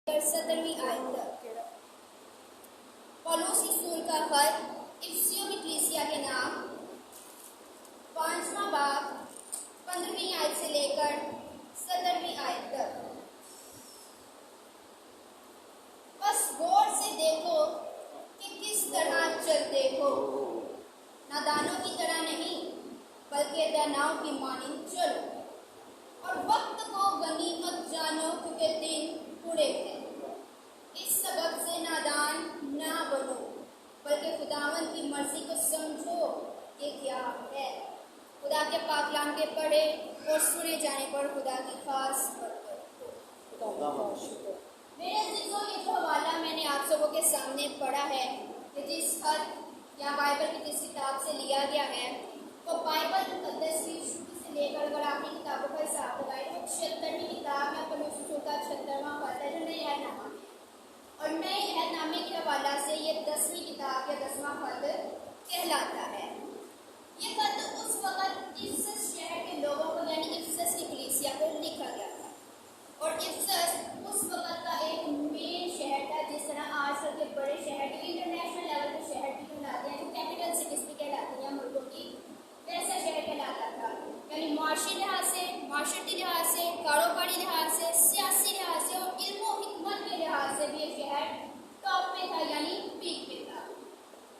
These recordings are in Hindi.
17वीं आयत पौलुस रसूल का खत इफिसियों की कलीसिया के नाम 5वां बाब 15वीं आयत से लेकर 17वीं आयत तक। बस गौर से देखो कि किस तरह चलते हो, नादानों की तरह नहीं बल्कि दानाओं की मानिंद चलो, और वक्त को गनीमत जानो क्योंकि दिन बुरे हैं। इस सबब से नादान ना बनो बल्कि खुदावन की मर्जी को समझो कि क्या है। खुदा के पाकलाम के पढ़े और सुने जाने पर खुदा की खास बरकत हो। मेरे अजीजों, ये जो हवाला मैंने आप सबों के सामने पढ़ा है कि जिस खत या बाइबल की जिस किताब से लिया गया है वो बाइबल मुकद्दस की शुरू से लेकर अगर आपकी किताबों का हिसाब लगाए तो 76वीं किताब है। पौलुस रसूल का 76वां खत है जो नए अहदनामा है, और नए अहदनामे के हवाला से ये 10वीं किताब या 10वां खत कहलाता है। ये खत उस वक्त इफिसस शहर के लोगों को यानी इफिसस की कलीसिया को लिखा गया था, और इफिसस उस वक्त का एक मेन शहर था। जिस तरह आजकल के बड़े शहर के इंटरनेशनल लेवल के शहर भी कहलाते हैं, जो कैपिटल सिटीज भी कहलाती हैं मुल्कों की, वैसा शहर कहलाता था। यानी माशी लिहाज से, माशरती लिहाज से, कारोबारी लिहाज से, सियासी लिहाज से और इल्म और हिकमत के लिहाज से भी ये शहर टॉप पे था, यानी पीक पे था।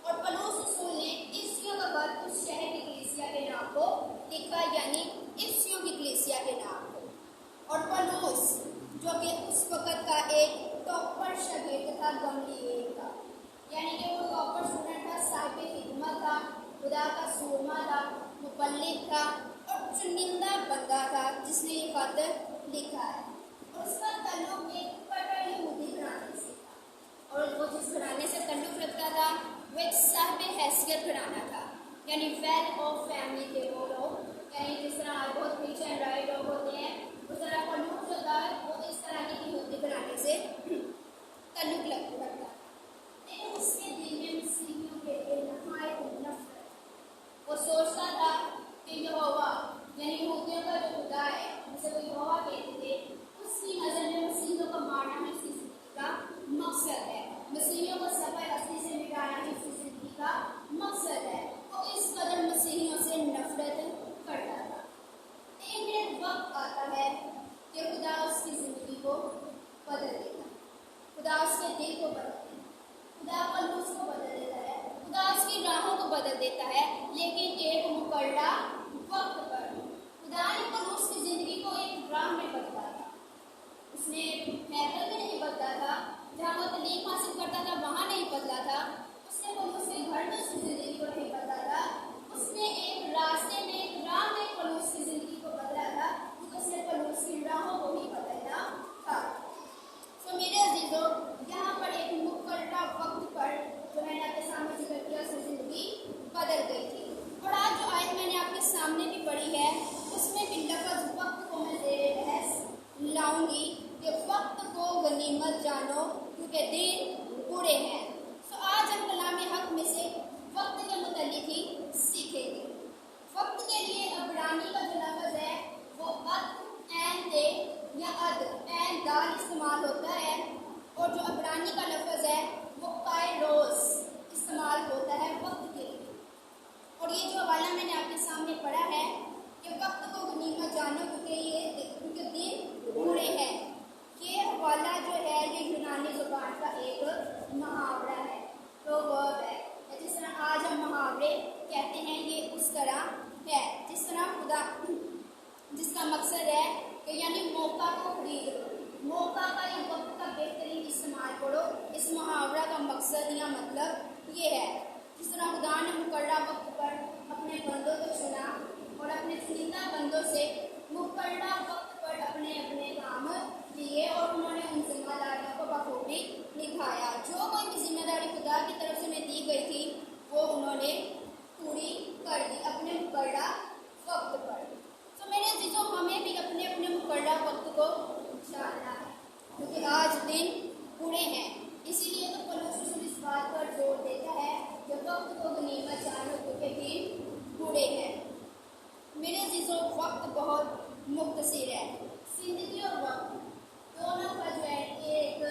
और पौलुस रसूल ने इफिसियों का खत उस शहर की कलीसिया के नाम को लिखा, यानी इफिसियों की कलीसिया के नाम को। और पौलुस जो कि उस वक्त का एक टॉपर शागिर्द था गमलीएल का, यानी कि वो टॉपर स्टूडेंट था, साहिब हिकमत था, खुदा का सूरमा था, मुबल्लिग था और चुनिंदा बंदा था जिसने ये खत लिखा है। और उसका ताल्लुक एक कट्टर यहूदी घराने से था, और वो जिस घराने से ताल्लुक रखता था वो एक साहिब हैसियत घराना था, यानी वेल ऑफ फैमिली थे वो लोग। यानी जिस तरह बहुत रिच एंड राइट लोग होते हैं, उस तरह पौलुस जो था वो इस तरह के यहूदी घराने से ताल्लुक रखता था। लेकिन उसके दिल में मसीहियों के लिए नहायत नफरत। वो सोचता था कि यहोवा यानी यहूदियों का जो खुदा है जिसे वो यहोवा कहते थे, उसकी नज़र में मसीहियों को मारना ही उसकी जिंदगी का मकसद है। मसीहियों को सफर असली से मिटाना ही उसकी जिंदगी का मकसद है। वो इस कदर मसीहियों से नफरत करता था। लेकिन एक वक्त आता है कि खुदा उसकी जिंदगी को बदल देता है, खुदा उसके दिल को बदल देता है, खुदा पौलुस को बदल देता है, खुदा उसकी राहों को बदल देता है। लेकिन एक मुकर्रा वक्त पर खुदा ने पौलुस की जिंदगी को एक राह में बदला था। उसने महफिल में नहीं बदला था, जहाँ वो तालीम हासिल करता था वहाँ नहीं बदला था, उसने पौलुस के घर में उसकी जिंदगी को नहीं बदला था, उसने एक रास्ते में एक राह में पौलुस की जिंदगी को बदला था, उसने पौलुस की राहों को ही बदलना था। तो मेरे अजीजों, यहाँ पर एक मुकर्रा वक्त पर जो मैंने आपके सामने जिक्र किया उसकी जिंदगी बदल गई थी। और आज जो आयत मैंने आपके सामने भी पढ़ी है उसमें भी लफ्ज़ वक्त को मैं ज़ेरे बहस लाऊंगी कि वक्त को गनीमत जानो क्योंकि दिन बुरे हैं। तो आज हम कलाम हक में से वक्त के मुतालिक ही सीखेंगे। वक्त के लिए अबरानी का जो लफ्ज़ है वो अद ऐन दे या अद ऐन दाल इस्तेमाल होता है, और जो अबरानी का लफ्ज़ है वो कायरोस इस्तेमाल होता है वक्त के लिए। और ये जो हवाला मैंने आपके सामने पढ़ा है कि वक्त को गनीमत जानो क्योंकि दिन बुरे हैं, ये हवाला जो है ये यूनानी ज़ुबान का एक मुहावरा है, प्रोवर्ब है। जिस तरह आज हम मुहावरे कहते हैं ये उस तरह है, जिस तरह खुदा जिसका मकसद है कि यानी मौका को खरीद लो, मौका का या वक्त का बेहतरीन इस्तेमाल करो। इस मुहावरा का मकसद या मतलब ये है। जिस तरह खुदा ने मुकर्रा वक्त पर अपने बंदों को चुना और अपने चुनिंदा बंदों से मुकर्रा वक्त पर अपने अपने काम किए और उन्होंने उन जिम्मेदारियों को बखूबी निभाया। जो कोई भी जिम्मेदारी खुदा की तरफ से उन्हें दी गई थी वो उन्होंने पूरी कर दी अपने मुकर्रा वक्त पर। तो मेरे अजीजों, हमें भी अपने अपने मुकर्रा वक्त को जानना है क्योंकि आज दिन बुरे हैं। इसीलिए तो पौलुस रसूल इस बात पर जोर देता है कि वक्त को गनीमत जानो क्योंकि दिन बुरे हैं। मेरे अजीजों, वक्त बहुत मुख्तसर है। जिंदगी और वक्त दोनों का जो है एक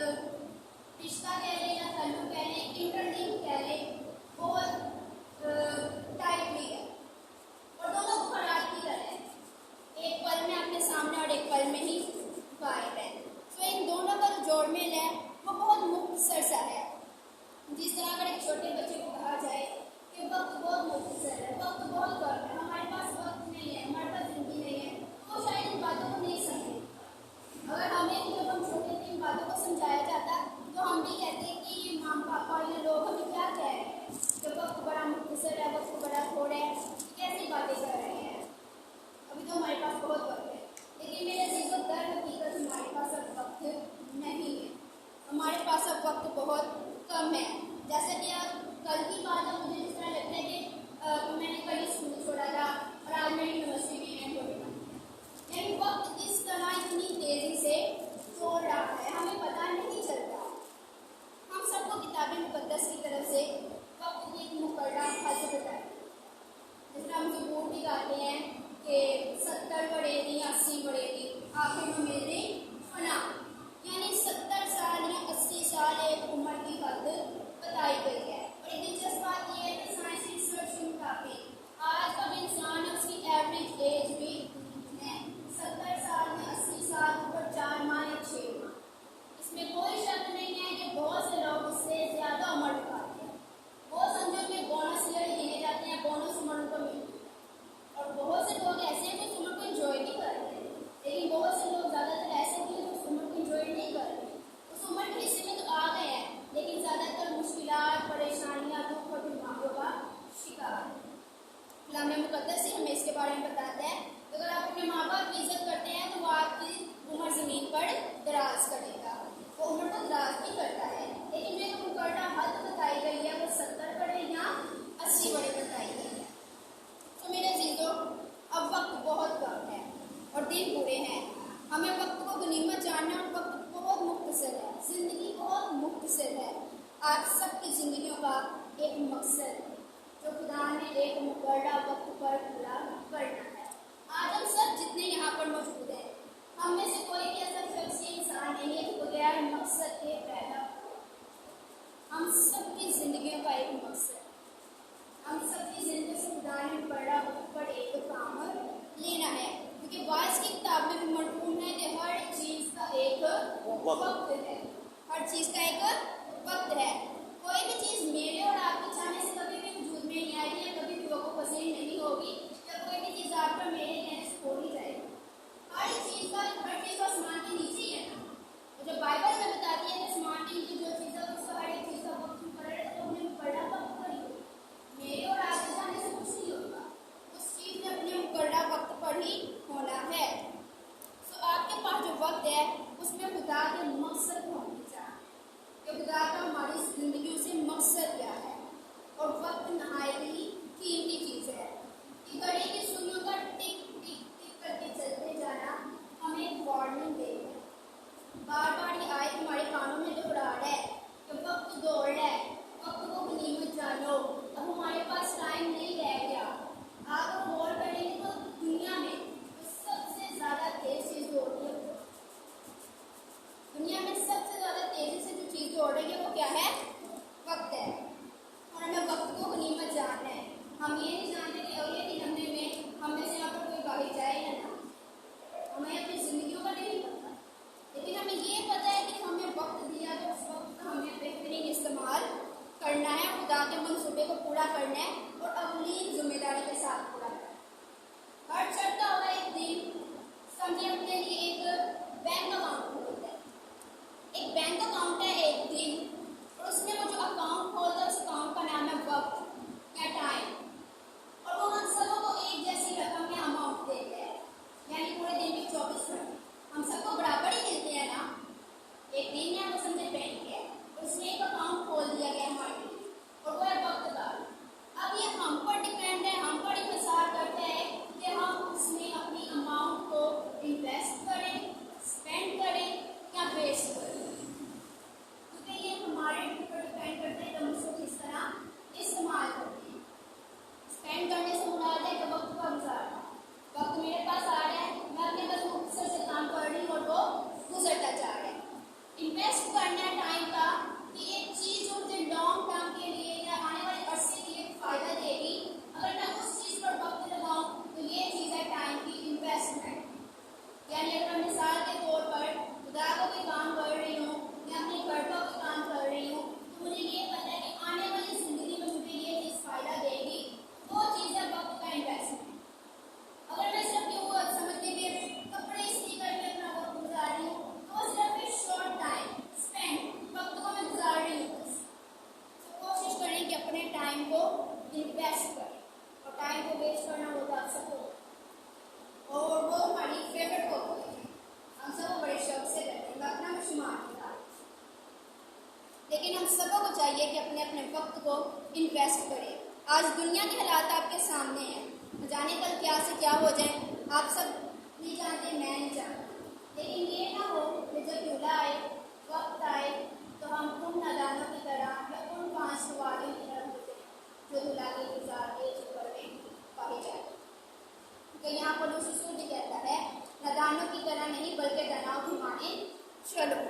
पास अब वक्त बहुत कम है। जैसे कि अब कल की बात है, मुझे जिस तरह लगता है कि मैंने कल स्कूल छोड़ा था और आज मैं यूनिवर्सिटी में छोड़ा, लेकिन वक्त किस तरह इतनी तेजी से दौड़ रहा है हमें पता नहीं चलता। हम सबको किताबी मुकद्दस की तरफ से वक्त की एक मुकर्रा हद बताए, जिस तरह हम ज़बूर भी गाते हैं कि 70 बढ़ेगी 80 बढ़ेगी आखिर में मेरे फना, यानी 70 साल या 80 साल एक उम्र की हद बताई गई है। और एक दिलचस्प बात यह है कि साइंस रिसर्च के मुताबिक आज का इंसान उसकी एवरेज एज भी है 70 साल या 80 साल और 4 माह या 6 माह। इसमें कोई शक नहीं है कि बहुत से लोग उससे ज़्यादा उम्र निकालते हैं। वो समझो कि बोनस ईयर गिने जाते हैं, बोनस उम्र उनको मिलती है। और बहुत से लोग ऐसे हैं जो उस उम्र को इंजॉय नहीं कर रहे, लेकिन बहुत से लोग ज़्यादातर ऐसे हैं जो उस उम्र को इंजॉय नहीं कर रहे। उस उम्र के हिस्से में तो आ गए हैं, लेकिन ज़्यादातर मुश्किलात, परेशानियाँ, दुख और बीमारियों का शिकार है। कलाम मुकद्दस से हमें इसके बारे में बताता है कि अगर आप अपने माँ बाप की इज्जत करते हैं तो वो आपकी उम्र ज़मीन पर दराज करेगा। वो उम्र को दराज नहीं करता है, लेकिन जो मुकर्रा हद बताई गई है वो 70 बड़े या 80 बड़े बताई गई है। तो मेरे अजीजों, अब वक्त बहुत कम है और दिन बुरे हैं। हमें वक्त को गनीमत जानना और वक्त बहुत मुख्तसर है, ज़िंदगी बहुत मुख्तसर है। आप सबकी ज़िंदगियों का एक मकसद है जो खुदा ने एक मुकर्रा वक्त पर पूरा करना है। आज हम सब जितने यहाँ पर मौजूद हैं, हम में से कोई भी ऐसा शख्सी इंसान नहीं है जो बगैर मकसद के पैदा हो। हम सबकी ज़िंदगियों का एक मकसद, हम सबकी ज़िंदगी से खुदा ने बड़ा वक्त पर एक काम लेना है, क्योंकि वाइस की किताब में भी मरहूम है कि हर चीज़ का एक वक्त है। हर चीज़ का एक वक्त है। कोई भी चीज़ मेरे और आपके चाहने से कभी भी वजूद में नहीं आएगी या कभी भी वक़्त पसंद नहीं होगी, या कोई भी चीज़ आप पर मेरे कहने से हो नहीं जाएगी। हर चीज़ का आसमान के नीचे ही है ना। तो जब बाइबल में बताती है कि आसमान के नीचे जो चीज़ है उसका हर एक चीज़ का वक्त मुकर्रर है, तो उन्हें बड़ा वक्त पर ही होगा। मेरे और आपके चाहने से कुछ नहीं होगा, उस चीज़ में अपने मुकर्रर वक्त पर ही होना है। तो आपके पास जो वक्त है उसमें खुदा के मकसद होने चाहिए कि खुदा का हमारी ज़िंदगी से मकसद क्या है। और वक्त नहायत ही कीमती चीज़ है कि घड़ी की सुइयों का टिक टिक टिक करके चलते जाना हमें एक वार्निंग देगा। बार बार ये आयत हमारे कानों में दोहरा रहा है कि वक्त दौड़ रहा है, वक्त को गनीमत जानो। अब हमारे पास टाइम नहीं रह गया। आप अगर गौर करेंगे तो दुनिया में सबसे ज़्यादा तेज चीज़ दौड़ रही है, दुनिया में सबसे ज़्यादा तेज़ी से जो चीज़ दौड़ रही है वो क्या है? वक्त है। और हमें वक्त को गनीमत जानना है। हम ये नहीं जानते कि अगले दिन हम में से यहाँ पर कोई बाहर जाए या ना, हमें अपनी ज़िंदगियों का नहीं पता, लेकिन हमें ये पता है कि हमें वक्त दिया तो उस वक्त का हमें बेहतरीन इस्तेमाल करना है, खुदा के मंसूबे को पूरा करना है और अपनी जिम्मेदारी के साथ पूरा करना है। हर चढ़ता हुआ एक दिन समझे अपने लिए एक बैंक अकाउंट खोलता है। एक बैंक अकाउंट है एक दिन, और उसमें वो जो अकाउंट खोलता है उस अकाउंट का नाम है वक्त या टाइम। और वो हम सबों को एक जैसी रकम में अमाउंट देते हैं, यानी पूरे दिन की 24 घंटे हम सबको बराबर ही मिलते हैं ना। एक दिन है वो समझे बैंक है, उसमें एक अकाउंट खोल दिया गया हमारे लिए और वो है वक्त का। अब ये हम पर डिपेंड है, हम पर इंतजार करता है कि हम उसमें अपनी अमाउंट को इन्वेस्ट करें, स्पेंड करें या वेस्ट करें, क्योंकि ये हमारे ऊपर डिपेंड करता है कि हम उसको किस तरह इस्तेमाल करते हैं। स्पेंड करने से मुराद है कि वक्त का गुजारना। वक्त मेरे पास आ रहा है, मैं अपने बस मुख्तसर से काम कर रही हूँ और वो गुजरता जा रहा है। इन्वेस्ट करना है टाइम का कि एक चीज़ जो मुझे लॉन्ग टर्म के लिए या आने वाले अरसे के लिए फ़ायदा देगी, अगर मैं उस चीज़ पर वक्त लगाऊँ तो ये चीज़ है टाइम की इन्वेस्टमेंट। यानी अगर मैं मिसाल के तौर पर खुदा का कोई काम कर रही हूँ या अपने घर का कोई काम कर रही हूँ, तो मुझे ये पता है कि आने वाली ज़िंदगी में मुझे ये चीज़ फ़ायदा देगी, वो चीज़ है वक्त का इन्वेस्टमेंट। अगर मैं सिर्फ यूँ समझते कि कपड़े इस्त्री करके अपना वक्त गुजार रही हूँ, तो वो सिर्फ एक शॉर्ट टाइम स्पेंड वक्त को मैं गुजार रही हूँ बस। तो कोशिश करें कि अपने टाइम को इन्वेस्ट करें, और टाइम को वेस्ट करना होगा आप सबको, और वो हमारी फेवरेट हो गई। सबों को चाहिए कि अपने अपने वक्त को इन्वेस्ट करें। आज दुनिया के हालात आपके सामने हैं, न जाने कल क्या से क्या हो जाए, आप सब नहीं जानते, मैं नहीं जानता। लेकिन ये ना हो कि जब दूल्हा आए, वक्त आए, तो हम उन नादानों की तरह या उन 5 वालों की तरह हो जाए जो दूल्हा के इंतजार के चक्कर में पाए जाए। क्योंकि यहाँ पर लूसी भी कहता है, नादानों की तरह नहीं बल्कि तनाव की माने चलो।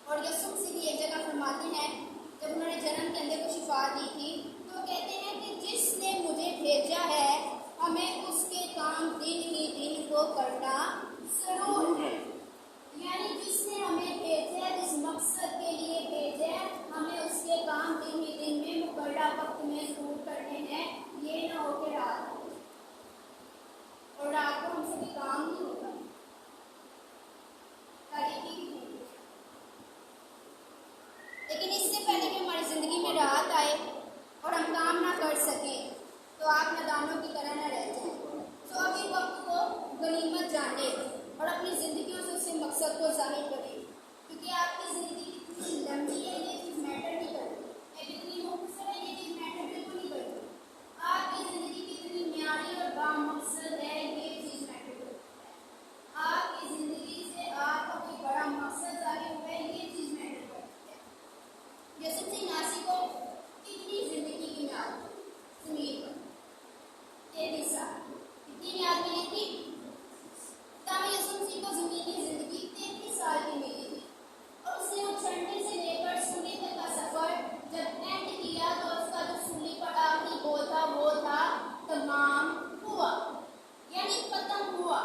और यसुम से भी एक जगह फरमाते हैं, जब उन्होंने जन्म के अंदर को शिफा दी थी, तो कहते हैं कि जिसने मुझे भेजा है हमें उसके काम दिन ही दिन को करना जरूर है। यानी जिसने हमें भेजा है, जिस मकसद के लिए भेजा है, हमें उसके काम दिन ही दिन में मुकर्रा वक्त में जरूर करने हैं। ये ना हो कि रात हो और रात को हमसे भी काम नहीं होगा, लेकिन इससे पहले कि हमारी जिंदगी में राहत आए और हम काम ना कर सकें, तो आप नादानों की तरह न रह जाएं। तो अभी वक्त को गनीमत जाने और अपनी जिंदगियों से उसके मकसद को जाहिर करें, क्योंकि आपकी जिंदगी कितनी लंबी है ये चीज़ मैटर नहीं करती, कितनी मुख्तसर है ये चीज़ मैटर बिल्कुल नहीं करती। आपकी जिंदगी कितनी म्यारी और बामकसद है ये चीज़ मैटर करती है। आपकी जिंदगी से आपका कोई बड़ा मकसद जाहिर हुआ है ये चीज़ मैटर करती है। यसुम सिंह नासी को कितनी जिंदगी की म्याद जमीन पर 33 साल, कितनी म्याद मिली थी? तब यसुम सिंह को जमीनी जिंदगी 33 साल की मिली थी और उसने उछलने से लेकर सूली तक का सफर जब एंड किया तो उसका जो सूली पर आखिरी गोल था वो था तमाम हुआ, यानी खत्म हुआ।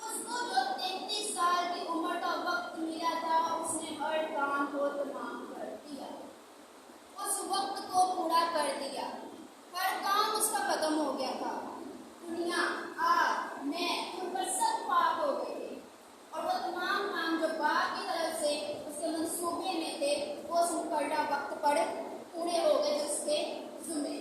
उसको जो 33 साल की उम्र का वक्त मिला था उसने हर काम को तमाम कर दिया, उस वक्त को पूरा कर दिया, हर काम उसका खत्म हो गया था। दुनिया, आप, मैं, उन पर सब पाक हो गए थे और वो तमाम काम जो बाप की तरफ से उसके मंसूबे में थे वो उस मुकर्रा वक्त पर पूरे हो गए जो उसके जुम्मे।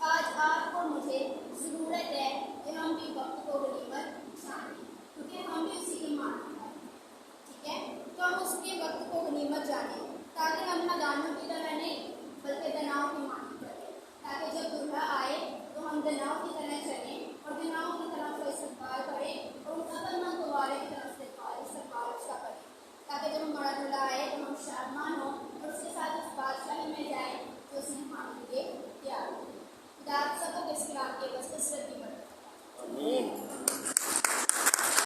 आज आपको मुझे ज़रूरत है कि हम भी वक्त को गनीमत जानें, क्योंकि हम भी उसी के मानने वाले हैं, ठीक है? तो हम उसके वक्त को गनीमत जानें ताकि हम नादानों की तरह नहीं बल्कि तनाव की